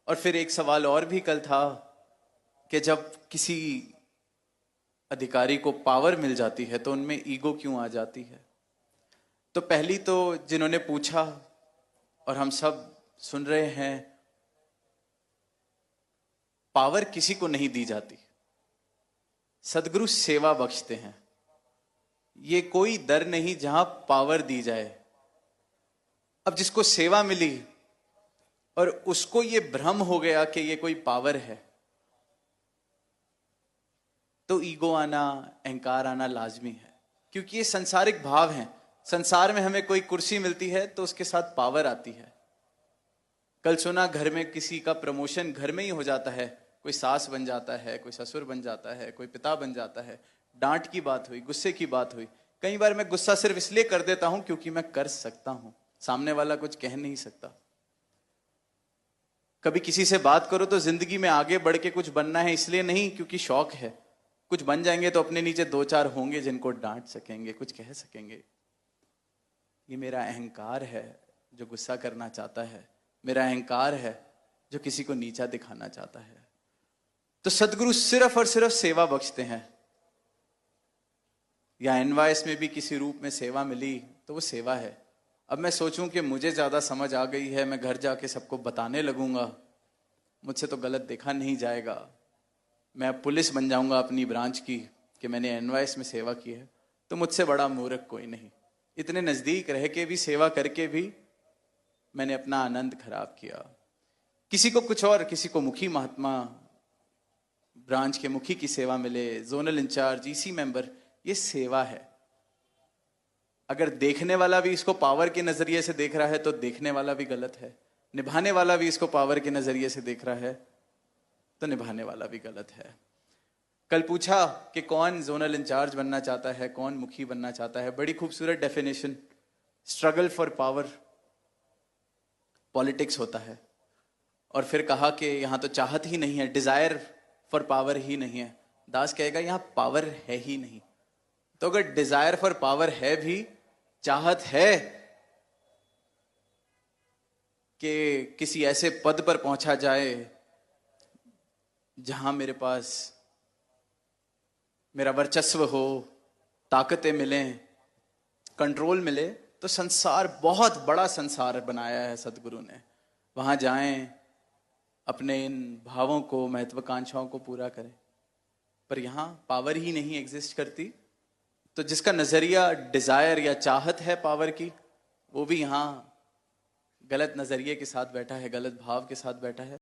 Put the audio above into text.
और फिर एक सवाल और भी कल था कि जब किसी अधिकारी को पावर मिल जाती है तो उनमें ईगो क्यों आ जाती है। तो पहली तो जिन्होंने पूछा और हम सब सुन रहे हैं, पावर किसी को नहीं दी जाती, सदगुरु सेवा बख्शते हैं। ये कोई दर नहीं जहां पावर दी जाए। अब जिसको सेवा मिली और उसको ये भ्रम हो गया कि ये कोई पावर है, तो ईगो आना, अहंकार आना लाजमी है, क्योंकि ये संसारिक भाव हैं। संसार में हमें कोई कुर्सी मिलती है तो उसके साथ पावर आती है। कल सुना घर में किसी का प्रमोशन घर में ही हो जाता है, कोई सास बन जाता है, कोई ससुर बन जाता है, कोई पिता बन जाता है। डांट की बात हुई, गुस्से की बात हुई। कई बार मैं गुस्सा सिर्फ इसलिए कर देता हूं क्योंकि मैं कर सकता हूं, सामने वाला कुछ कह नहीं सकता। कभी किसी से बात करो तो जिंदगी में आगे बढ़ के कुछ बनना है, इसलिए नहीं क्योंकि शौक है। कुछ बन जाएंगे तो अपने नीचे दो चार होंगे जिनको डांट सकेंगे, कुछ कह सकेंगे। ये मेरा अहंकार है जो गुस्सा करना चाहता है, मेरा अहंकार है जो किसी को नीचा दिखाना चाहता है। तो सदगुरु सिर्फ और सिर्फ सेवा बख्शते हैं। या एनवाइस में भी किसी रूप में सेवा मिली तो वो सेवा है। अब मैं सोचूं कि मुझे ज्यादा समझ आ गई है, मैं घर जाके सबको बताने लगूंगा, मुझसे तो गलत देखा नहीं जाएगा, मैं पुलिस बन जाऊंगा अपनी ब्रांच की कि मैंने एनवाइस में सेवा की है, तो मुझसे बड़ा मूर्ख कोई नहीं। इतने नजदीक रह के भी, सेवा करके भी मैंने अपना आनंद खराब किया। किसी को कुछ और, किसी को मुखी महात्मा, ब्रांच के मुखी की सेवा मिले, जोनल इंचार्ज, ईसी मेंबर, ये सेवा है। अगर देखने वाला भी इसको पावर के नजरिए से देख रहा है तो देखने वाला भी गलत है, निभाने वाला भी इसको पावर के नजरिए से देख रहा है तो निभाने वाला भी गलत है। कल पूछा कि कौन जोनल इंचार्ज बनना चाहता है, कौन मुखी बनना चाहता है। बड़ी खूबसूरत definition, struggle for power politics होता है। और फिर कहा कि यहां तो चाहत ही नहीं है, डिजायर फॉर पावर ही नहीं है। दास कहेगा यहां पावर है ही नहीं। तो अगर डिजायर फॉर पावर है भी, चाहत है कि किसी ऐसे पद पर पहुंचा जाए जहां मेरे पास मेरा वर्चस्व हो, ताकतें मिलें, कंट्रोल मिले, तो संसार, बहुत बड़ा संसार बनाया है सदगुरु ने। वहां जाएं, अपने इन भावों को, महत्वाकांक्षाओं को पूरा करें। पर यहां पावर ही नहीं एग्जिस्ट करती, तो जिसका नजरिया डिजायर या चाहत है पावर की, वो भी यहां गलत नजरिए के साथ बैठा है, गलत भाव के साथ बैठा है।